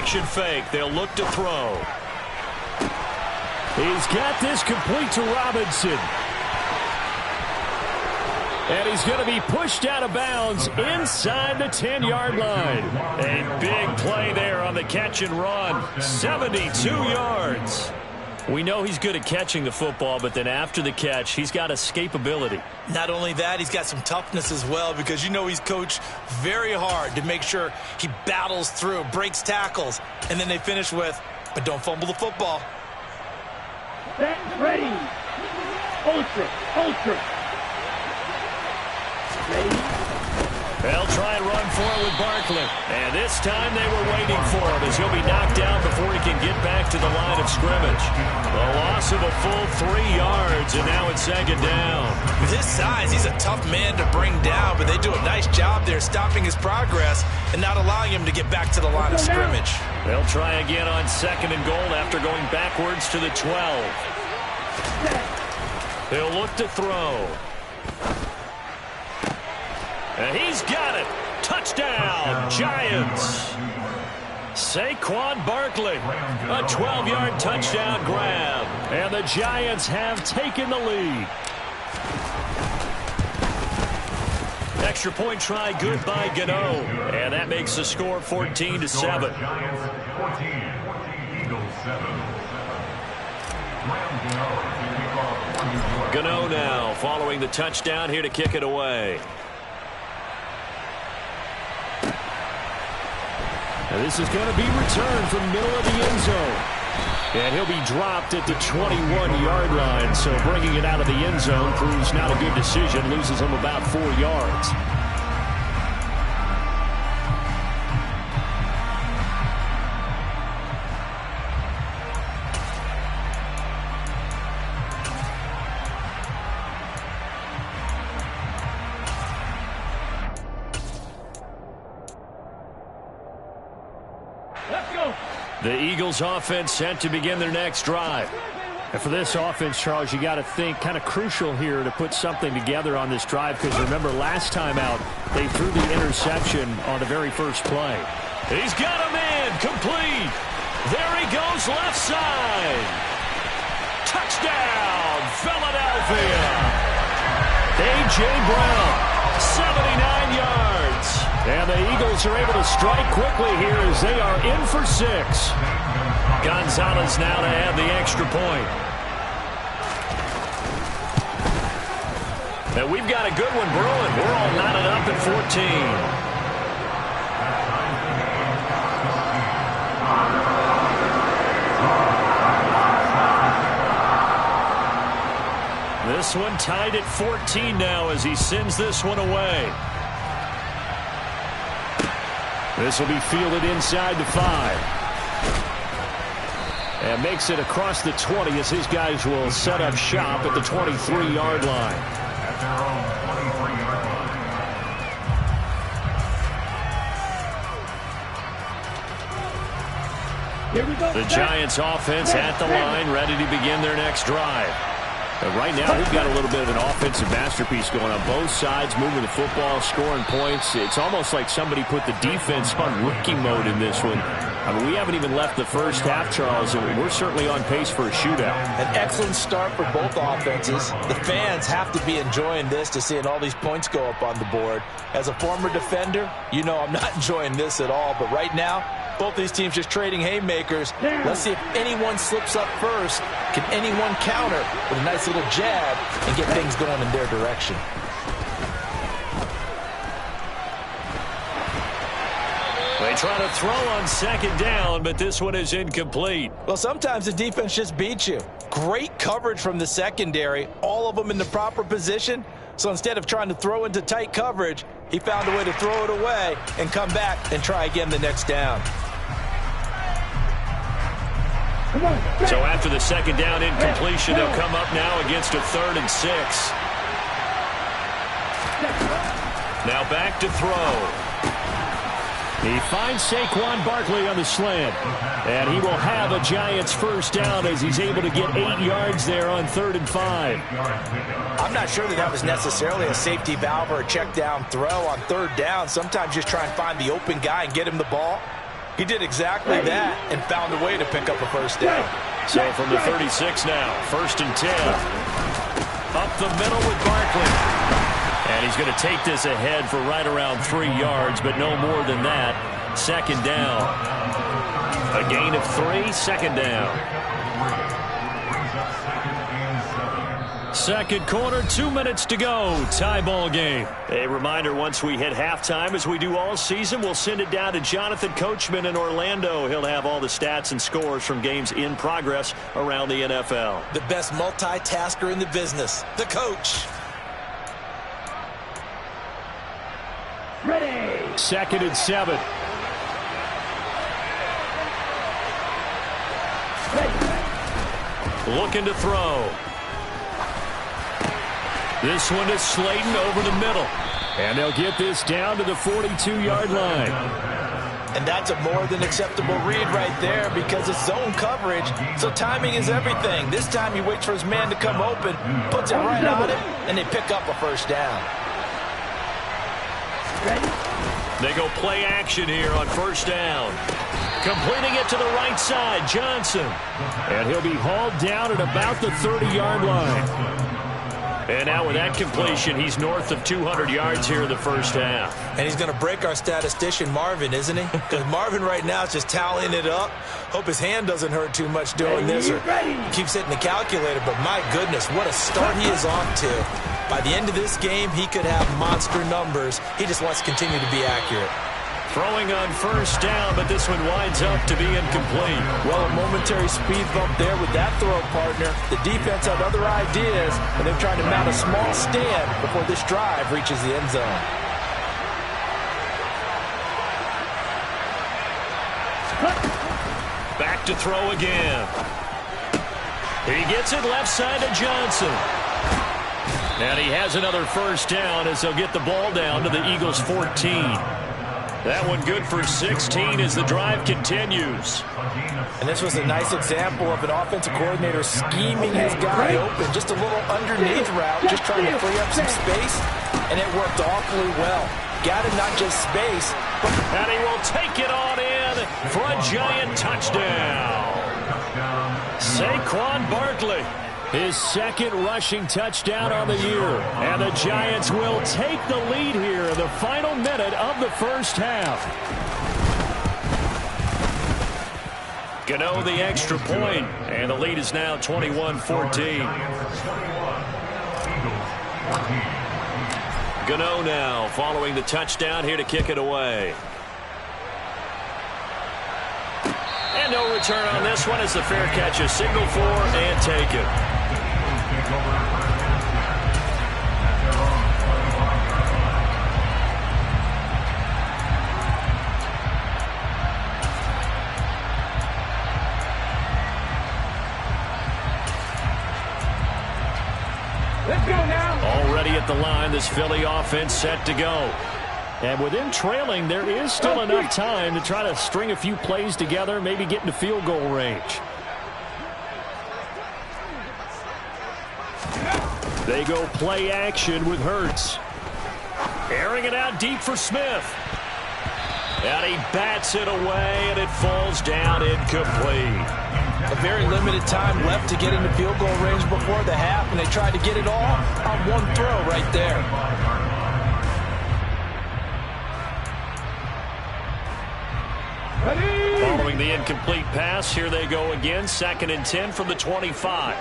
play-action fake. They'll look to throw. He's got this complete to Robinson. And he's going to be pushed out of bounds inside the 10-yard line. A big play there on the catch and run. 72 yards. We know he's good at catching the football, but then after the catch, he's got escapability. Not only that, he's got some toughness as well, because you know he's coached very hard to make sure he battles through, breaks tackles, and then they finish with, but don't fumble the football. Set, ready. Ultra. They'll try and run for it with Barkley. And this time they were waiting for him as he'll be knocked down before he can get back to the line of scrimmage. The loss of a full 3 yards, and now it's second down. With his size, he's a tough man to bring down, but they do a nice job there stopping his progress and not allowing him to get back to the line of scrimmage. They'll try again on 2nd and goal after going backwards to the 12. They'll look to throw. And he's got it. Touchdown, Giants. Saquon Barkley, a 12-yard touchdown grab. And the Giants have taken the lead. Extra point try good by Gano. And that makes the score 14-7. Gano now following the touchdown here to kick it away. And this is going to be returned from middle of the end zone. And he'll be dropped at the 21-yard line. So bringing it out of the end zone proves not a good decision. Loses him about 4 yards. The Eagles offense set to begin their next drive. And for this offense, Charles, you got to think kind of crucial here to put something together on this drive, because remember last time out they threw the interception on the very first play. He's got him in, complete. There he goes, left side. Touchdown, Philadelphia. A.J. Brown, 79 yards. And the Eagles are able to strike quickly here as they are in for 6. Gonzalez now to add the extra point. And we've got a good one brewing. We're all knotted up at 14. This one tied at 14 now as he sends this one away. This will be fielded inside the 5. And makes it across the 20 as his guys will set up shop at the 23-yard line. Here we go. The Giants offense at the line, ready to begin their next drive. But right now, we've got a little bit of an offensive masterpiece going on both sides, moving the football, scoring points. It's almost like somebody put the defense on rookie mode in this one. I mean, we haven't even left the first half, Charles, and we're certainly on pace for a shootout. An excellent start for both offenses. The fans have to be enjoying this to seeing all these points go up on the board. As a former defender, you know I'm not enjoying this at all, but right now, both these teams just trading haymakers. Let's see if anyone slips up first. Can anyone counter with a nice little jab and get things going in their direction? They try to throw on 2nd down, but this one is incomplete. Well, sometimes the defense just beats you. Great coverage from the secondary, all of them in the proper position. So instead of trying to throw into tight coverage, he found a way to throw it away and come back and try again the next down. So after the 2nd down incompletion, they'll come up now against a 3rd and 6. Now back to throw. He finds Saquon Barkley on the slant. And he will have a Giants first down as he's able to get 8 yards there on 3rd and 5. I'm not sure that was necessarily a safety valve or a check down throw on 3rd down. Sometimes just try and find the open guy and get him the ball. He did exactly that and found a way to pick up a first down. So from the 36 now, 1st and 10. Up the middle with Barkley. And he's going to take this ahead for right around 3 yards, but no more than that. 2nd down. A gain of 3, 2nd down. 2nd quarter, 2 minutes to go. Tie ball game. A reminder, once we hit halftime, as we do all season, we'll send it down to Jonathan Coachman in Orlando. He'll have all the stats and scores from games in progress around the NFL. The best multitasker in the business, the coach. Ready. 2nd and 7. Ready. Looking to throw. This one is Slayton over the middle. And they'll get this down to the 42-yard line. And that's a more than acceptable read right there because it's zone coverage, so timing is everything. This time he waits for his man to come open, puts it right on him, and they pick up a first down. Ready. They go play action here on 1st down. Completing it to the right side, Johnson. And he'll be hauled down at about the 30-yard line. And now with that completion, he's north of 200 yards here in the 1st half. And he's going to break our statistician, Marvin, isn't he? Because Marvin right now is just tallying it up. Hope his hand doesn't hurt too much doing this, or he keeps hitting the calculator. But my goodness, what a start he is off to. By the end of this game, he could have monster numbers. He just wants to continue to be accurate. Throwing on 1st down, but this one winds up to be incomplete. Well, a momentary speed bump there with that throw, partner. The defense had other ideas, and they're trying to mount a small stand before this drive reaches the end zone. Back to throw again. He gets it left side to Johnson. And he has another 1st down as they'll get the ball down to the Eagles' 14. That one good for 16 as the drive continues. And this was a nice example of an offensive coordinator scheming his guy open. Just a little underneath route, just trying to free up some space, and it worked awfully well. Got him not just space, but... And he will take it on in for a giant touchdown. Saquon Barkley. His 2nd rushing touchdown on the year. And the Giants will take the lead here in the final minute of the 1st half. Gano the extra point, and the lead is now 21-14. Gano now following the touchdown here to kick it away. And no return on this one as the fair catch is signaled for and taken. Let's go now. Already at the line, this Philly offense set to go. And with them trailing, there is still enough time to try to string a few plays together, maybe get into field goal range. They go play action with Hurts. Airing it out deep for Smith. And he bats it away, and it falls down incomplete. A very limited time left to get into field goal range before the half, and they tried to get it all on one throw right there. Ready. Following the incomplete pass, here they go again. 2nd and 10 from the 25.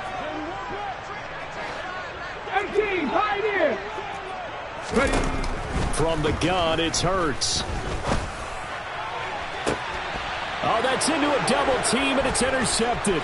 18, Pioneer. Ready. From the gun, it's Hurts. Oh, that's into a double team, and it's intercepted.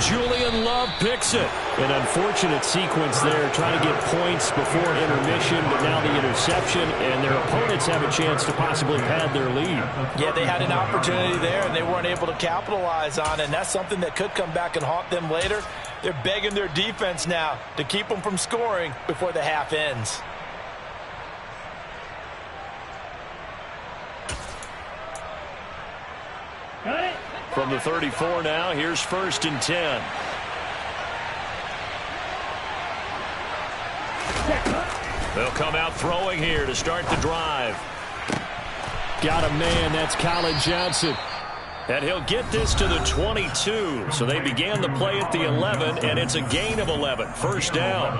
Julian Love picks it. An unfortunate sequence there, trying to get points before intermission, but now the interception, and their opponents have a chance to possibly pad their lead. Yeah, they had an opportunity there, and they weren't able to capitalize on it, and that's something that could come back and haunt them later. They're begging their defense now to keep them from scoring before the half ends. Got it. From the 34 now, here's 1st and 10. They'll come out throwing here to start the drive. Got a man, that's Colin Johnson. And he'll get this to the 22. So they began the play at the 11, and it's a gain of 11. First down.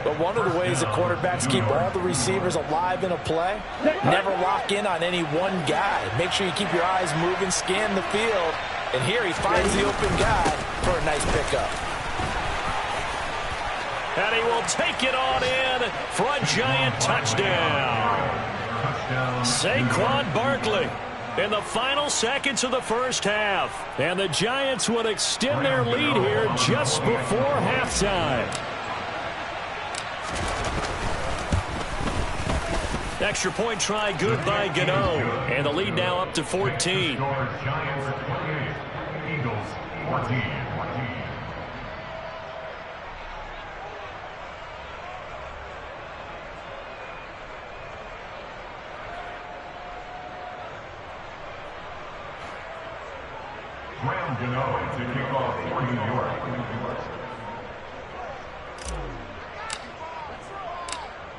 But one of the ways the quarterbacks keep all the receivers alive in a play, never lock in on any one guy. Make sure you keep your eyes moving, scan the field. And here he finds the open guy for a nice pickup. And he will take it on in for a giant touchdown. Saquon Barkley in the final seconds of the first half. And the Giants would extend their lead here just before halftime. Extra point try good by Gano. And the lead now up to 14. Giants 28, Eagles 14. Graham Gano to kick off for New York.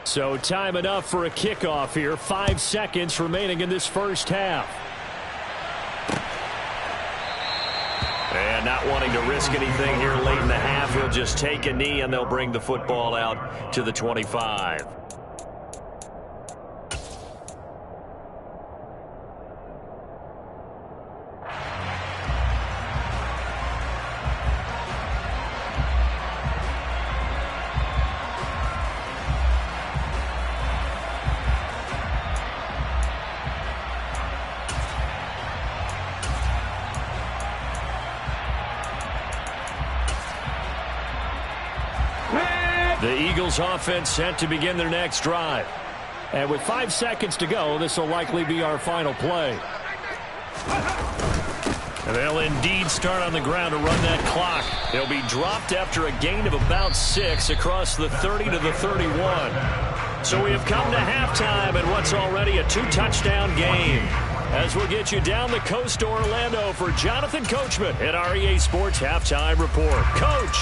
So time enough for a kickoff here. 5 seconds remaining in this first half. And not wanting to risk anything here late in the half, he'll just take a knee and they'll bring the football out to the 25. The Eagles offense set to begin their next drive. And with 5 seconds to go, this will likely be our final play. And they'll indeed start on the ground to run that clock. They'll be dropped after a gain of about 6 across the 30 to the 31. So we have come to halftime in what's already a 2-touchdown game. As we'll get you down the coast to Orlando for Jonathan Coachman at our EA Sports Halftime Report. Coach!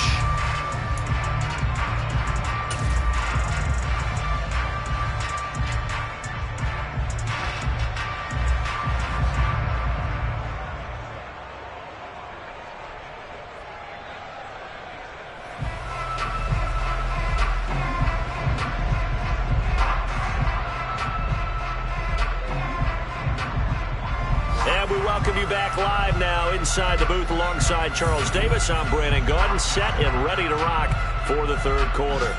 We welcome you back live now inside the booth alongside Charles Davis. I'm Brandon Gaudin, set and ready to rock for the third quarter.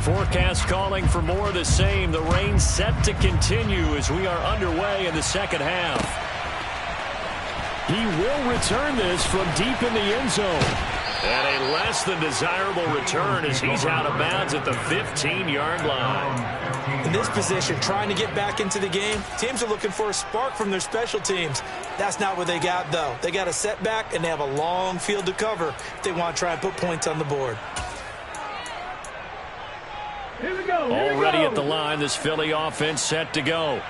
Forecast calling for more of the same. The rain set to continue as we are underway in the second half. He will return this from deep in the end zone. And a less than desirable return as he's out of bounds at the 15-yard line. In this position, trying to get back into the game, teams are looking for a spark from their special teams. That's not what they got, though. They got a setback, and they have a long field to cover if they want to try and put points on the board. Already at the line, this Philly offense set to go.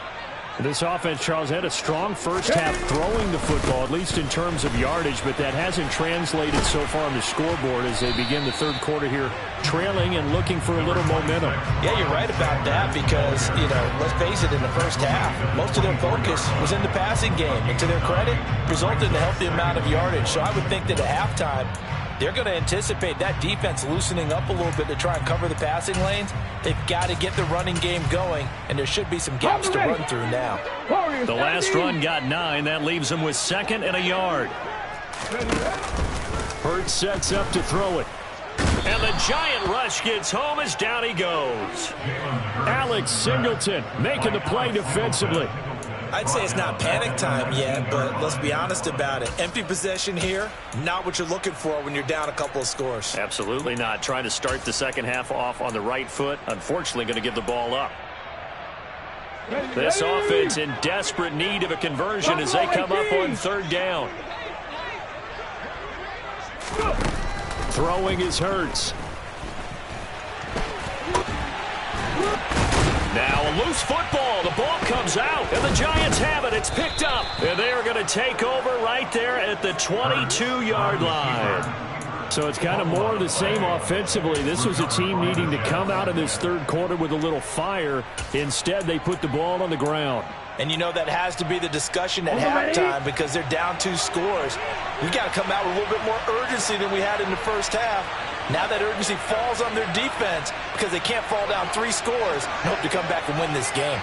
This offense, Charles, had a strong first half throwing the football, at least in terms of yardage, but that hasn't translated so far on the scoreboard as they begin the third quarter here, trailing and looking for a little momentum. Yeah, you're right about that because, let's face it, in the first half, most of their focus was in the passing game. And to their credit, resulted in a healthy amount of yardage. So I would think that at halftime, they're going to anticipate that defense loosening up a little bit to try and cover the passing lanes. They've got to get the running game going, and there should be some gaps to run through now. The last run got 9. That leaves them with 2nd and a yard. Hurts sets up to throw it. And the giant rush gets home as down he goes. Alex Singleton making the play defensively. I'd say it's not panic time yet, but let's be honest about it. Empty possession here, not what you're looking for when you're down a couple of scores. Absolutely not. Trying to start the second half off on the right foot. Unfortunately, going to give the ball up. This offense in desperate need of a conversion as they come up on third down. Throwing is Hurts. Eagles football. The ball comes out, and the Giants have it. It's picked up, and they are going to take over right there at the 22-yard line. So it's kind of more of the same offensively. This was a team needing to come out of this third quarter with a little fire. Instead, they put the ball on the ground. And you know that has to be the discussion at halftime because they're down 2 scores. We got to come out with a little bit more urgency than we had in the first half. Now that urgency falls on their defense because they can't fall down 3 scores and hope to come back and win this game.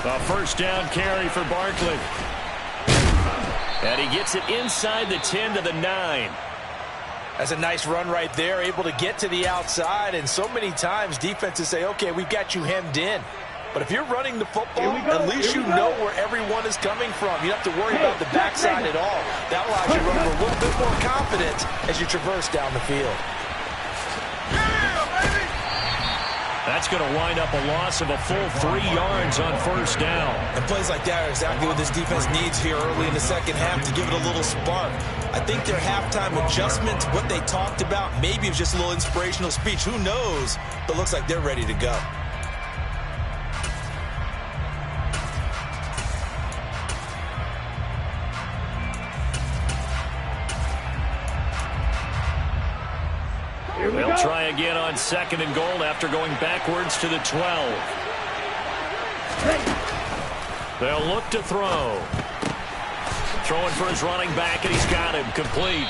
A first down carry for Barkley. And he gets it inside the 10 to the 9. That's a nice run right there, able to get to the outside. And so many times defenses say, okay, we've got you hemmed in. But if you're running the football, at least you know where everyone is coming from. You don't have to worry about the backside at all. That allows you to run with a little bit more confidence as you traverse down the field. That's going to wind up a loss of a full 3 yards on first down. And plays like that are exactly what this defense needs here early in the second half to give it a little spark. I think their halftime adjustments, what they talked about, maybe it was just a little inspirational speech. Who knows? But it looks like they're ready to go. They'll try again on 2nd and goal after going backwards to the 12. They'll look to throw. Throwing for his running back, and he's got him complete.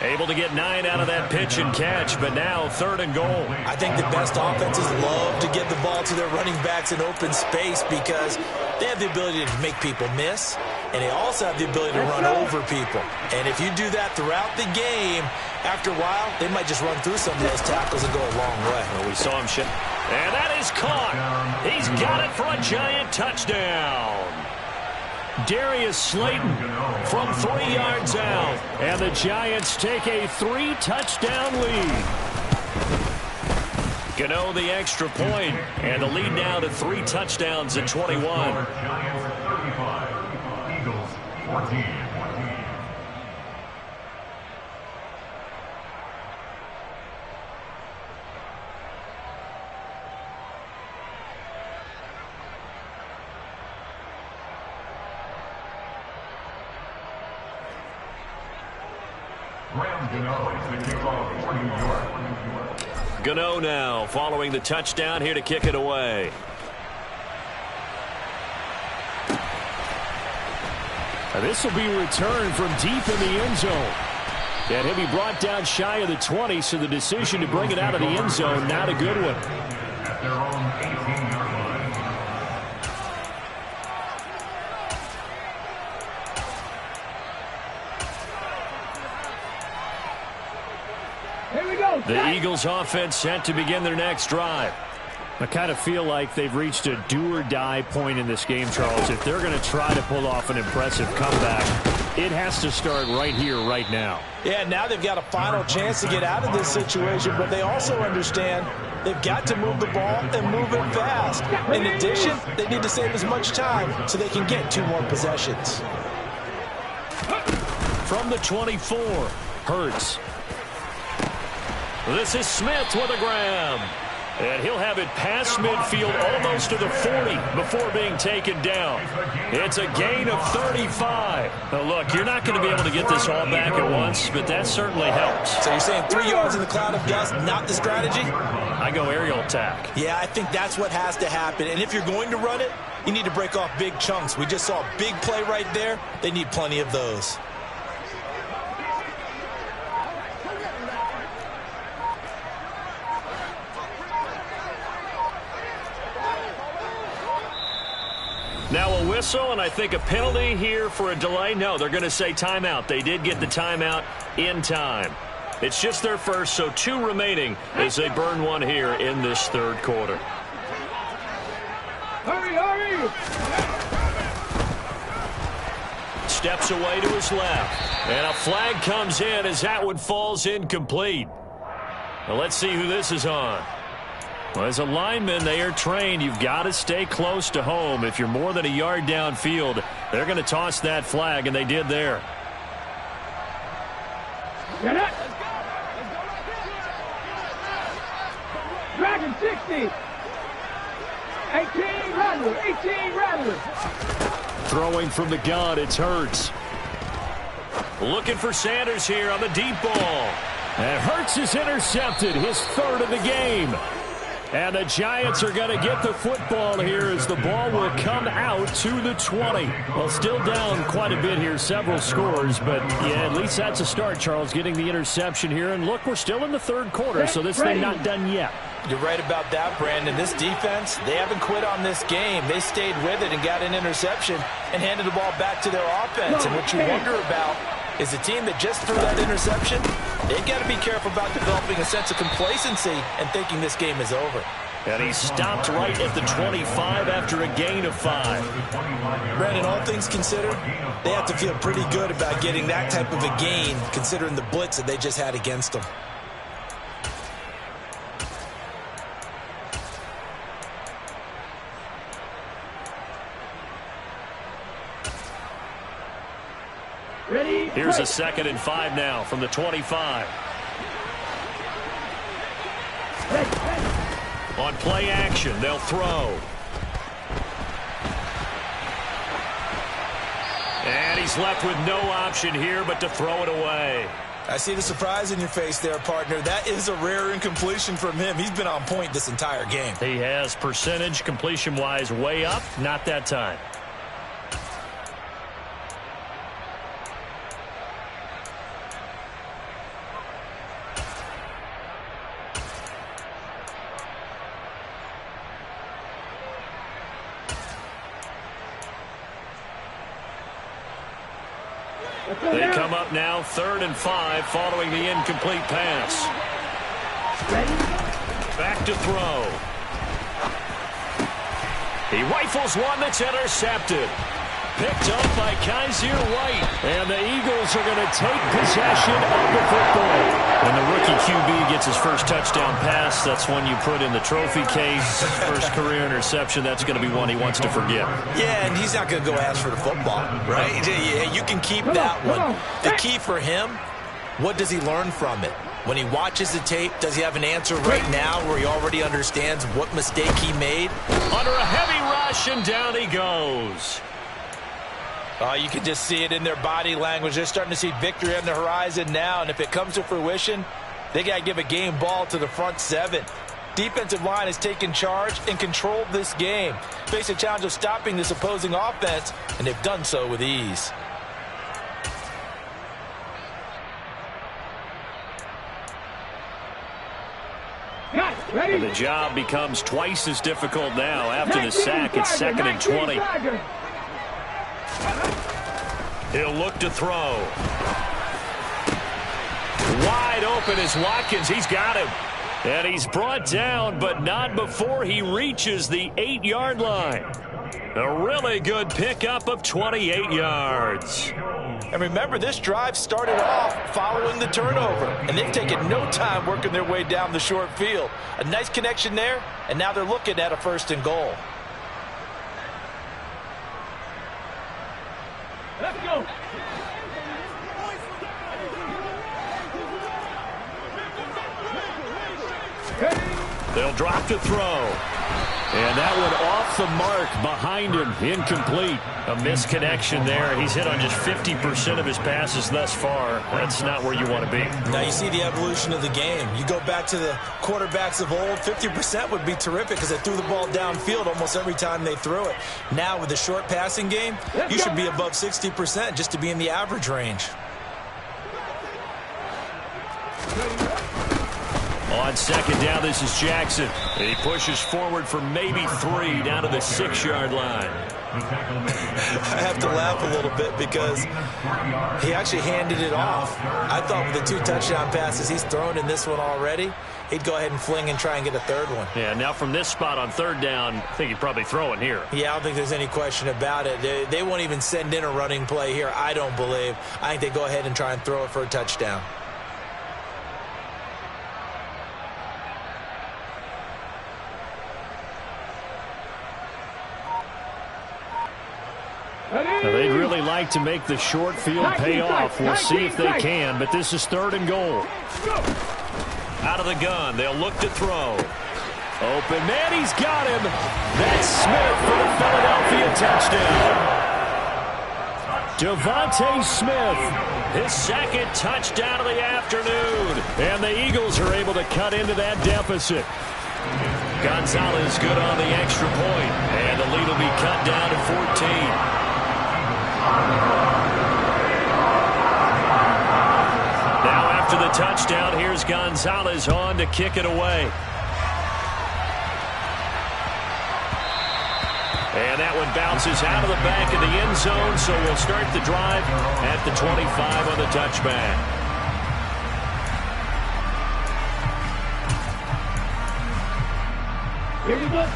Able to get 9 out of that pitch and catch, but now 3rd and goal. I think the best offenses love to get the ball to their running backs in open space because they have the ability to make people miss, and they also have the ability to run over people. And if you do that throughout the game, after a while, they might just run through some of those tackles and go a long way. Well, we saw him shit. And that is caught. He's got it for a Giant touchdown. Darius Slayton from 3 yards out. And the Giants take a 3-touchdown lead. Gano the extra point, and the lead now to 3 touchdowns at 21. Giants 35, Eagles 14. Gano now following the touchdown here to kick it away. This will be returned from deep in the end zone. And he'll be brought down shy of the 20, so the decision to bring it out of the end zone, not a good one. At their own 18-yard line. Here we go. The Eagles offense set to begin their next drive. I kind of feel like they've reached a do-or-die point in this game, Charles. If they're going to try to pull off an impressive comeback, it has to start right here, right now. Yeah, now they've got a final chance to get out of this situation, but they also understand they've got to move the ball and move it fast. In addition, they need to save as much time so they can get 2 more possessions. From the 24, Hurts. This is Smith with a grab. And he'll have it past midfield almost to the 40 before being taken down. It's a gain of 35. Now look, you're not going to be able to get this all back at once, but that certainly helps. So you're saying 3 yards in the cloud of dust, not the strategy? I go aerial attack. Yeah, I think that's what has to happen. And if you're going to run it, you need to break off big chunks. We just saw a big play right there. They need plenty of those. Now a whistle, and I think a penalty here for a delay. No, they're going to say timeout. They did get the timeout in time. It's just their first, so 2 remaining as they burn 1 here in this 3rd quarter. Hurry, hurry! Steps away to his left. And a flag comes in as that one falls incomplete. Now let's see who this is on. Well, as a lineman, they are trained. You've got to stay close to home. If you're more than a yard downfield, they're going to toss that flag, and they did there. Get it! 60. 18 Rattler. 18 Rattler. Throwing from the gun, it's Hurts. Looking for Sanders here on the deep ball. And Hurts is intercepted, his third of the game. And the Giants are going to get the football here as the ball will come out to the 20. Well, still down quite a bit here, several scores. But, yeah, at least that's a start, Charles, getting the interception here. And, look, we're still in the third quarter, so this thing not done yet. You're right about that, Brandon. This defense, they haven't quit on this game. They stayed with it and got an interception and handed the ball back to their offense. And what you wonder about is a team that just threw that interception, they've got to be careful about developing a sense of complacency and thinking this game is over. And he stopped right at the 25 after a gain of 5. Brandon, all things considered, they have to feel pretty good about getting that type of a gain considering the blitz that they just had against them. Ready? Here's a 2nd and 5 now from the 25. On play action, they'll throw. And he's left with no option here but to throw it away. I see the surprise in your face there, partner. That is a rare incompletion from him. He's been on point this entire game. He has percentage completion-wise way up, not that time. They come up now 3rd and 5 following the incomplete pass. Back to throw. He rifles one that's intercepted. Picked up by Kaiser White. And the Eagles are going to take possession of the football. When the rookie QB gets his first touchdown pass, that's one you put in the trophy case. First career interception, that's going to be one he wants to forget. Yeah, and he's not going to go ask for the football, right? Yeah, you can keep that one. The key for him, what does he learn from it? When he watches the tape, does he have an answer right now where he already understands what mistake he made? Under a heavy rush, and down he goes. You can just see it in their body language. They're starting to see victory on the horizon now, and if it comes to fruition, they got to give a game ball to the front 7. Defensive line has taken charge and controlled this game. Face a challenge of stopping this opposing offense, and they've done so with ease. And the job becomes twice as difficult now after the sack. It's 2nd and 20. He'll look to throw. Wide open is Watkins. He's got him. And he's brought down, but not before he reaches the 8-yard line. A really good pickup of 28 yards. And remember, this drive started off following the turnover, and they've taken no time working their way down the short field. A nice connection there, and now they're looking at a 1st and goal. Let's go. They'll drop to throw. And that one off the mark behind him. Incomplete. A misconnection there. He's hit on just 50% of his passes thus far. That's not where you want to be. Now you see the evolution of the game. You go back to the quarterbacks of old, 50% would be terrific because they threw the ball downfield almost every time they threw it. Now with the short passing game, you should be above 60% just to be in the average range. On 2nd down, this is Jackson. And he pushes forward for maybe 3 down to the 6-yard line. I have to laugh a little bit because he actually handed it off. I thought with the 2 touchdown passes he's thrown in this one already, he'd go ahead and fling and try and get a 3rd one. Yeah, now from this spot on 3rd down, I think he'd probably throw it here. Yeah, I don't think there's any question about it. They won't even send in a running play here, I don't believe. I think they go ahead and try and throw it for a touchdown. Now, they'd really like to make the short field pay off. We'll see if they can, but this is 3rd and goal. Out of the gun, they'll look to throw. Open man, he's got him. That's Smith for the Philadelphia touchdown. Devontae Smith, his second touchdown of the afternoon. And the Eagles are able to cut into that deficit. Gonzalez good on the extra point, and the lead will be cut down to 14. Now after the touchdown, here's Gonzalez on to kick it away. And that one bounces out of the back of the end zone, so we'll start the drive at the 25 on the touchback.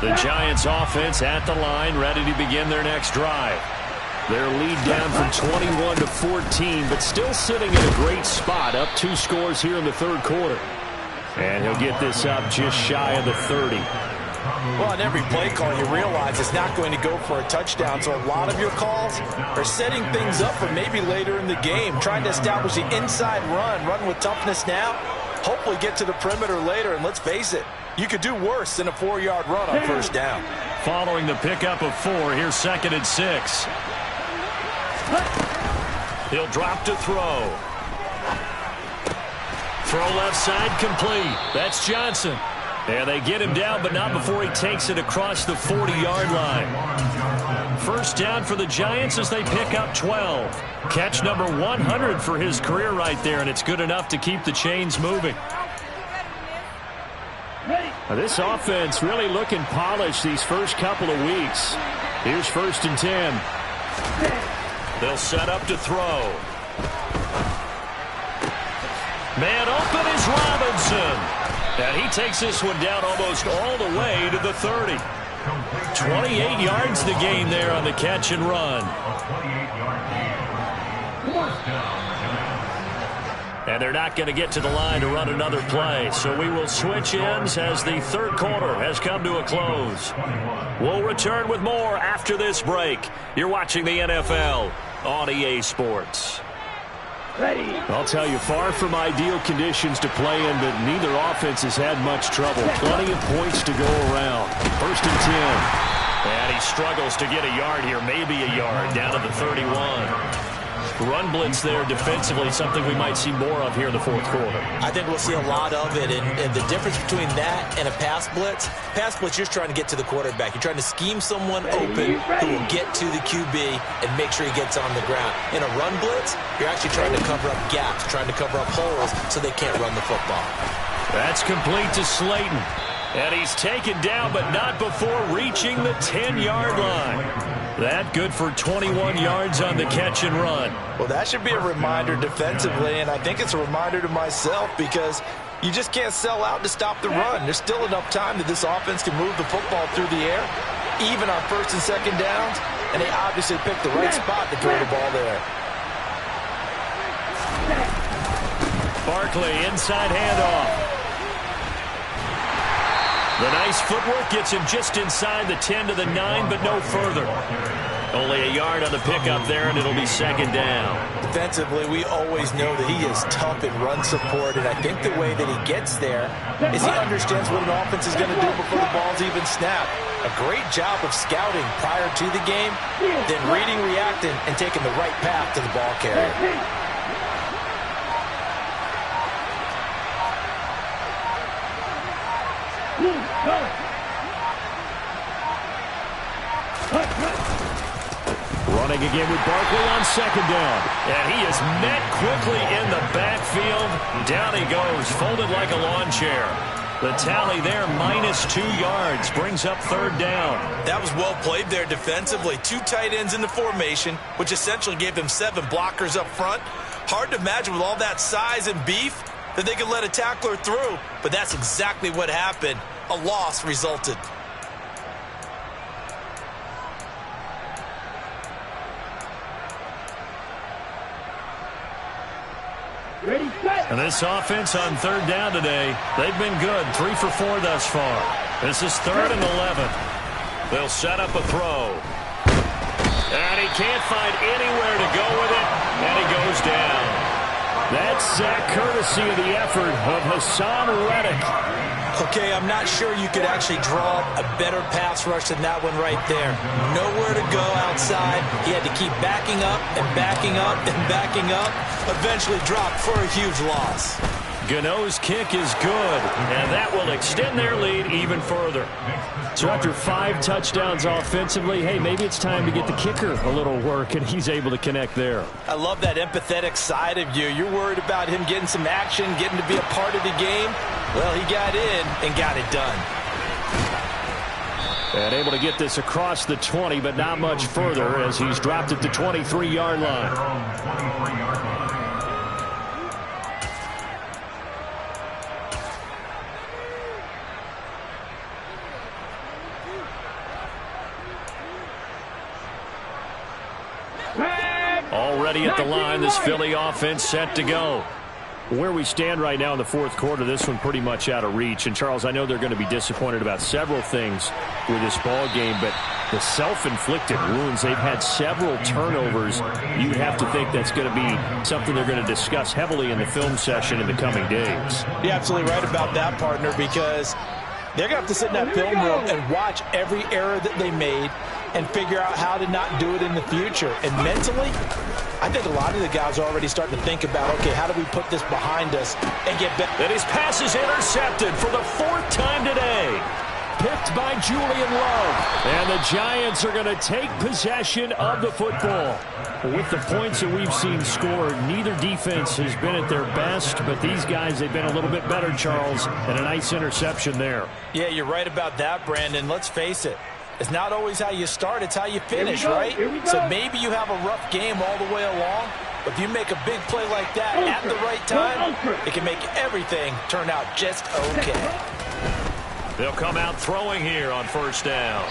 The Giants offense at the line, ready to begin their next drive. Their lead down from 21 to 14, but still sitting in a great spot, up 2 scores here in the third quarter. And he'll get this up just shy of the 30. Well, on every play call, you realize it's not going to go for a touchdown, so a lot of your calls are setting things up for maybe later in the game, trying to establish the inside run with toughness now, hopefully get to the perimeter later, and let's face it, you could do worse than a 4-yard run on first down. Following the pickup of 4, here's 2nd and 6. He'll drop to throw. Throw left side complete. That's Johnson. And they get him down, but not before he takes it across the 40-yard line. First down for the Giants as they pick up 12. Catch number 100 for his career right there, and it's good enough to keep the chains moving. This offense really looking polished these first couple of weeks. Here's 1st and 10. They'll set up to throw. Man open is Robinson. And he takes this one down almost all the way to the 30. 28 yards the gain there on the catch and run. And they're not going to get to the line to run another play. So we will switch ends as the third quarter has come to a close. We'll return with more after this break. You're watching the NFL on EA Sports. I'll tell you, far from ideal conditions to play in, but neither offense has had much trouble. Plenty of points to go around. 1st and 10. And he struggles to get a yard here, maybe a yard, down to the 31. Run blitz there defensively, something we might see more of here in the fourth quarter. I think we'll see a lot of it, and the difference between that and a pass blitz, you're trying to get to the quarterback. You're trying to scheme someone open who will get to the QB and make sure he gets on the ground. In a run blitz, you're actually trying to cover up gaps, trying to cover up holes so they can't run the football. That's complete to Slayton. And he's taken down, but not before reaching the 10-yard line. That good for 21 yards on the catch and run. Well, that should be a reminder defensively, and I think it's a reminder to myself because you just can't sell out to stop the run. There's still enough time that this offense can move the football through the air, even on 1st and 2nd downs, and they obviously picked the right spot to throw the ball there. Barkley, inside handoff. The nice footwork gets him just inside the 10 to the 9, but no further. Only a yard on the pickup there, and it'll be 2nd down. Defensively, we always know that he is tough in run support, and I think the way that he gets there is he understands what an offense is going to do before the ball's even snapped. A great job of scouting prior to the game, then reading, reacting, and taking the right path to the ball carrier. Running again with Barkley on 2nd down. And he is met quickly in the backfield. Down he goes, folded like a lawn chair. The tally there, -2 yards, brings up 3rd down. That was well played there defensively. 2 tight ends in the formation, which essentially gave them 7 blockers up front. Hard to imagine with all that size and beef that they could let a tackler through, but that's exactly what happened. A loss resulted. And this offense on 3rd down today, they've been good. 3 for 4 thus far. This is 3rd and 11. They'll set up a throw. And he can't find anywhere to go with it, and he goes down. That sack courtesy of the effort of Hassan Reddick. Okay, I'm not sure you could actually draw a better pass rush than that one right there. Nowhere to go outside. He had to keep backing up and backing up and backing up. Eventually dropped for a huge loss. Gano's kick is good, and that will extend their lead even further. So after 5 touchdowns offensively, hey, maybe it's time to get the kicker a little work, and he's able to connect there. I love that empathetic side of you. You're worried about him getting some action, getting to be a part of the game. Well, he got in and got it done. And able to get this across the 20, but not much further as he's dropped at the 23-yard line. Already at the line, this Philly offense set to go. Where we stand right now in the fourth quarter, this one pretty much out of reach. And, Charles, I know they're going to be disappointed about several things with this ball game, but the self-inflicted wounds, they've had several turnovers. You'd have to think that's going to be something they're going to discuss heavily in the film session in the coming days. You're absolutely right about that, partner, because they're going to have to sit in that film room and watch every error that they made and figure out how to not do it in the future. And mentally, I think a lot of the guys are already starting to think about, okay, how do we put this behind us and get better? And his pass is intercepted for the 4th time today. Picked by Julian Love. And the Giants are going to take possession of the football. With the points that we've seen scored, neither defense has been at their best, but these guys, they've been a little bit better, Charles, and a nice interception there. Yeah, you're right about that, Brandon. Let's face it. It's not always how you start, it's how you finish, right? So maybe you have a rough game all the way along, but if you make a big play like that at the right time, it can make everything turn out just okay. They'll come out throwing here on 1st down.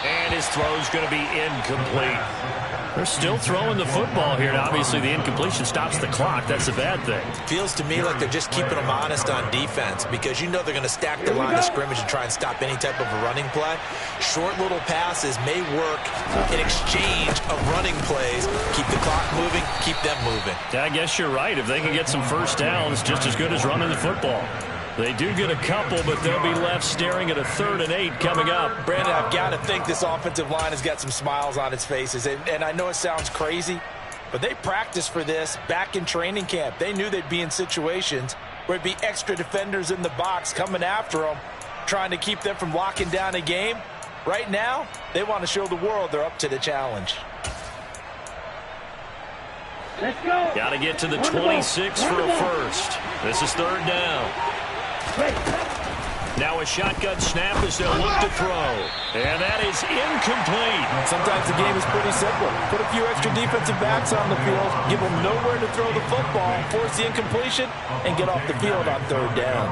And his throw's going to be incomplete. They're still throwing the football here, and obviously the incompletion stops the clock. That's a bad thing. Feels to me like they're just keeping them honest on defense because you know they're going to stack the line of scrimmage and try and stop any type of a running play. Short little passes may work in exchange of running plays. Keep the clock moving, keep them moving. I guess you're right. If they can get some 1st downs, just as good as running the football. They do get a couple, but they'll be left staring at a 3rd and 8 coming up. Brandon, I've got to think this offensive line has got some smiles on its faces. And I know it sounds crazy, but they practiced for this back in training camp. They knew they'd be in situations where it'd be extra defenders in the box coming after them, trying to keep them from locking down a game. Right now, they want to show the world they're up to the challenge. Let's go. Got to get to the 26 for a 1st. This is 3rd down. Now a shotgun snap as they'll look to throw. And that is incomplete. Sometimes the game is pretty simple. Put a few extra defensive backs on the field, give them nowhere to throw the football, force the incompletion, and get off the field on 3rd down.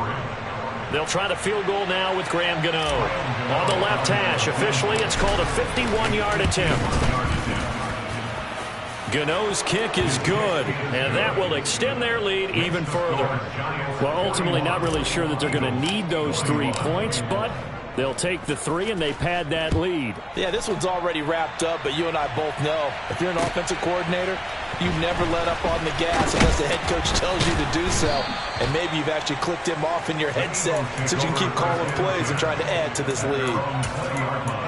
They'll try the field goal now with Graham Gano. On the left hash, officially it's called a 51-yard attempt. Gano's kick is good, and that will extend their lead even further. Well, ultimately not really sure that they're going to need those 3 points, but they'll take the 3 and they pad that lead. Yeah, this one's already wrapped up, but you and I both know if you're an offensive coordinator, you never let up on the gas unless the head coach tells you to do so. And maybe you've actually clicked him off in your headset so you can keep calling plays and trying to add to this lead.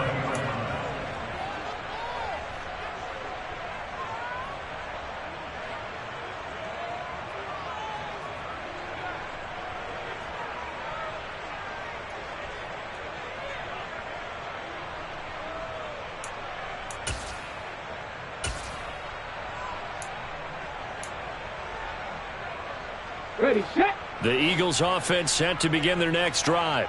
Ready, set. The Eagles offense set to begin their next drive.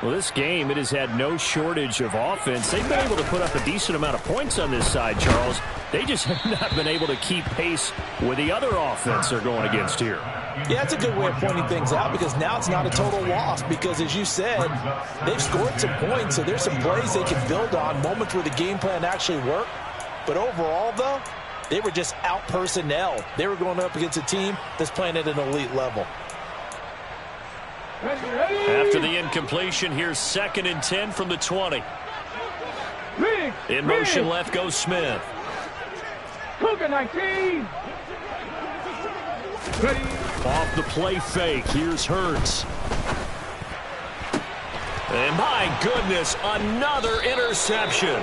Well, this game, it has had no shortage of offense. They've been able to put up a decent amount of points on this side, Charles. They just have not been able to keep pace with the other offense they're going against here. Yeah, that's a good way of pointing things out because now it's not a total loss because, as you said, they've scored some points, so there's some plays they can build on, moments where the game plan actually worked. But overall, though, they were just out-personnel. They were going up against a team that's playing at an elite level. After the incompletion, here's 2nd and 10 from the 20. In motion left goes Smith. Cougar 19. Ready. Off the play fake, here's Hurts. And my goodness, another interception.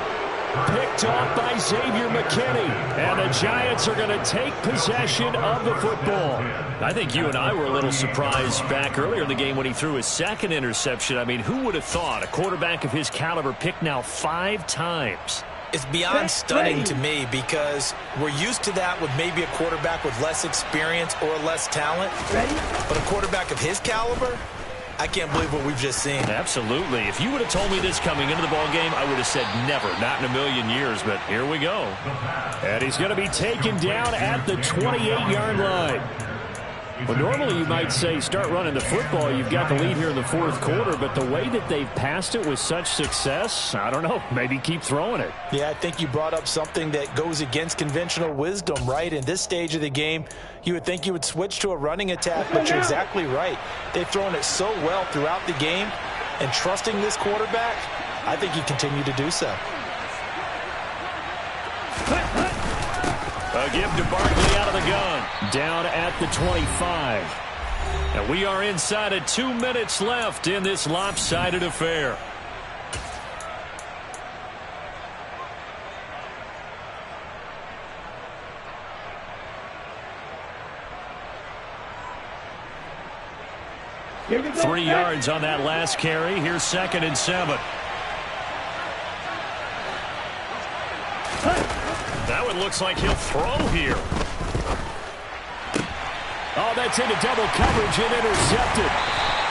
Picked off by Xavier McKinney. And the Giants are going to take possession of the football. I think you and I were a little surprised back earlier in the game when he threw his second interception. I mean, who would have thought a quarterback of his caliber picked now 5 times? It's beyond stunning to me because we're used to that with maybe a quarterback with less experience or less talent. But a quarterback of his caliber, I can't believe what we've just seen. Absolutely. If you would have told me this coming into the ball game, I would have said never, not in a million years. But here we go. And he's going to be taken down at the 28-yard line. Well, normally you might say start running the football. You've got the lead here in the fourth quarter, but the way that they've passed it with such success, I don't know, maybe keep throwing it. Yeah, I think you brought up something that goes against conventional wisdom, right? In this stage of the game, you would think you would switch to a running attack, but you're exactly right. They've thrown it so well throughout the game, and trusting this quarterback, I think you continue to do so. A give to Barkley out of the gun. Down at the 25. And we are inside of 2 minutes left in this lopsided affair. Three yards on that last carry. Here's 2nd and 7. That one looks like he'll throw here. Oh, that's into double coverage and intercepted.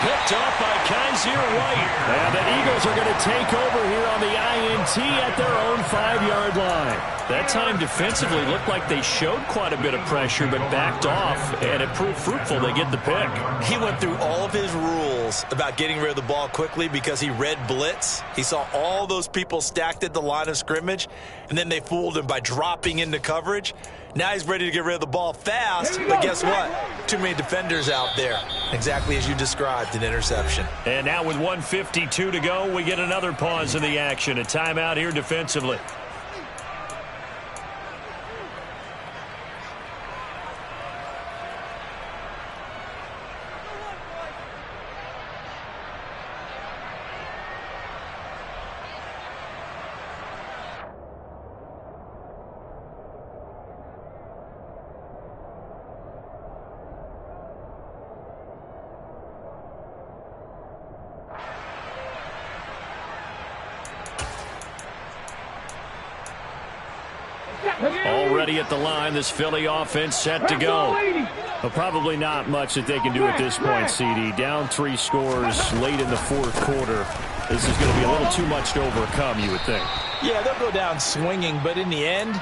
Picked off by Kaiser White. And the Eagles are going to take over here on the INT at their own 5-yard line. That time defensively looked like they showed quite a bit of pressure but backed off, and it proved fruitful. They get the pick. He went through all of his rules about getting rid of the ball quickly because he read blitz. He saw all those people stacked at the line of scrimmage, and then they fooled him by dropping into coverage. Now he's ready to get rid of the ball fast, but guess what? Too many defenders out there. Exactly as you described, an interception. And now with 1:52 to go, we get another pause in the action. A timeout here defensively. Already at the line, this Philly offense set to go. But probably not much that they can do at this point, CD. Down 3 scores late in the fourth quarter. This is going to be a little too much to overcome, you would think. Yeah, they'll go down swinging, but in the end,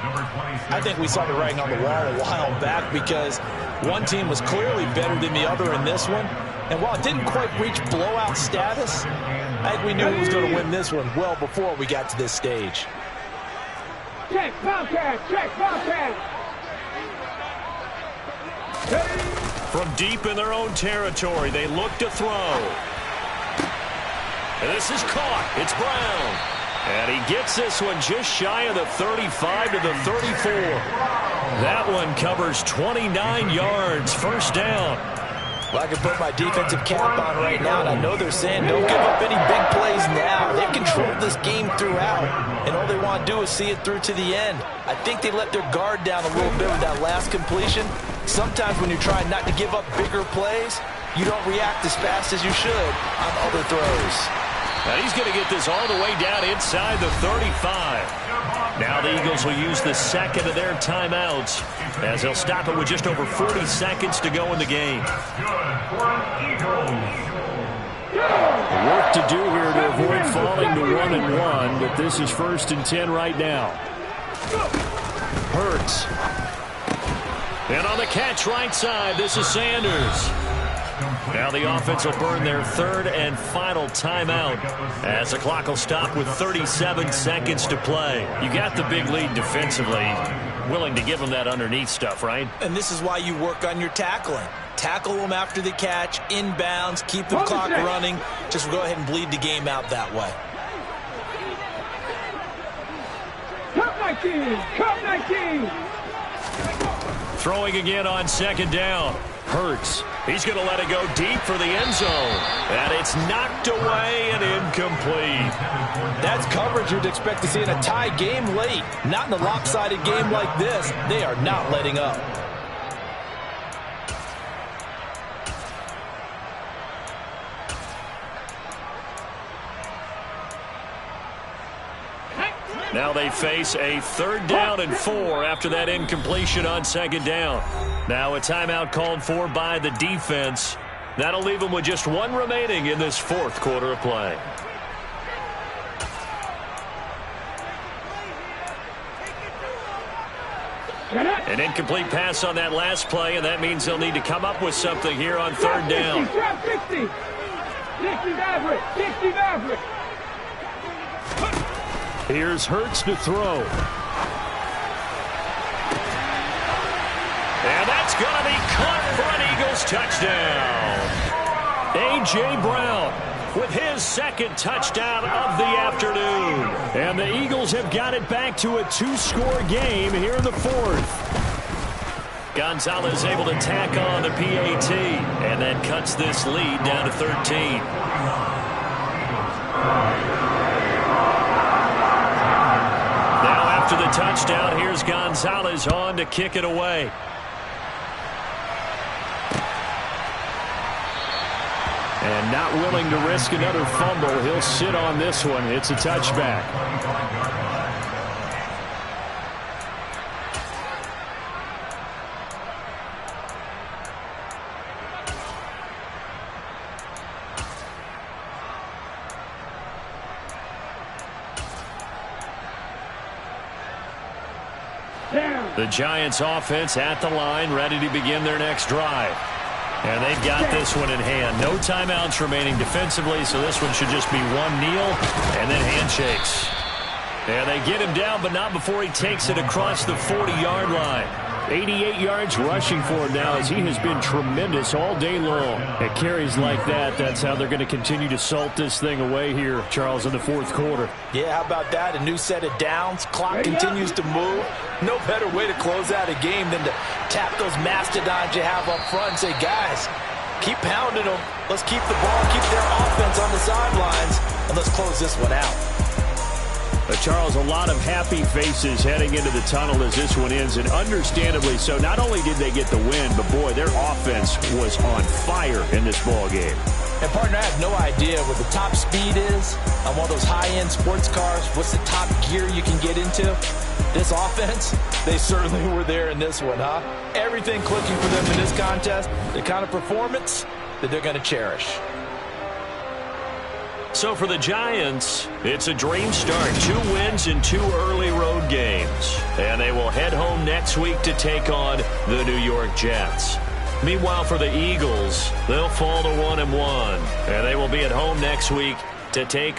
I think we saw the writing on the wall a while back because one team was clearly better than the other in this one. And while it didn't quite reach blowout status, I think we knew who was going to win this one well before we got to this stage. Check, Bobcat! Check, Bobcat! From deep in their own territory, they look to throw. And this is caught. It's Brown. And he gets this one just shy of the 35 to the 34. That one covers 29 yards. First down. Well, I can put my defensive cap on right now, and I know they're saying don't give up any big plays now. They've controlled this game throughout, and all they want to do is see it through to the end. I think they let their guard down a little bit with that last completion. Sometimes when you're trying not to give up bigger plays, you don't react as fast as you should on other throws. Now he's going to get this all the way down inside the 35. Now the Eagles will use the second of their timeouts as they'll stop it with just over 40 seconds to go in the game. Work to do here to avoid falling to 1-1, but this is 1st and 10 right now. Hurts. And on the catch right side, this is Sanders. Now the offense will burn their 3rd and final timeout as the clock will stop with 37 seconds to play. You got the big lead defensively. Willing to give them that underneath stuff, right? And this is why you work on your tackling. Tackle them after the catch, inbounds, keep the clock running. Just go ahead and bleed the game out that way. Cup 19! Cup 19! Throwing again on 2nd down. Hurts. He's going to let it go deep for the end zone. And it's knocked away and incomplete. That's coverage you'd expect to see in a tie game late. Not in a lopsided game like this. They are not letting up. Now they face a 3rd down and 4 after that incompletion on 2nd down. Now a timeout called for by the defense. That'll leave them with just 1 remaining in this 4th quarter of play. An incomplete pass on that last play, and that means they'll need to come up with something here on 3rd down. 60 Maverick. Here's Hurts to throw. And that's going to be caught for an Eagles touchdown. A.J. Brown with his 2nd touchdown of the afternoon. And the Eagles have got it back to a 2-score game here in the 4th. Gonzalez able to tack on the PAT, and that cuts this lead down to 13. After the touchdown, here's Gonzalez on to kick it away. And not willing to risk another fumble, he'll sit on this one. It's a touchback. The Giants offense at the line, ready to begin their next drive. And they've got this one in hand. No timeouts remaining defensively, so this one should just be 1 kneel and then handshakes. And they get him down, but not before he takes it across the 40-yard line. 88 yards rushing for him now, as he has been tremendous all day long. At carries like that, that's how they're going to continue to salt this thing away here, Charles, in the 4th quarter. Yeah, how about that? A new set of downs. Clock continues to move. No better way to close out a game than to tap those mastodons you have up front and say, guys, keep pounding them. Let's keep the ball, keep their offense on the sidelines, and let's close this one out. Charles, a lot of happy faces heading into the tunnel as this one ends, and understandably so. Not only did they get the win, but boy, their offense was on fire in this ball game. And partner, I have no idea what the top speed is on one of those high-end sports cars. What's the top gear you can get into? This offense, they certainly were there in this one, huh? Everything clicking for them in this contest, the kind of performance that they're going to cherish. So for the Giants, it's a dream start. 2 wins in 2 early road games. And they will head home next week to take on the New York Jets. Meanwhile, for the Eagles, they'll fall to 1-1. And they will be at home next week to take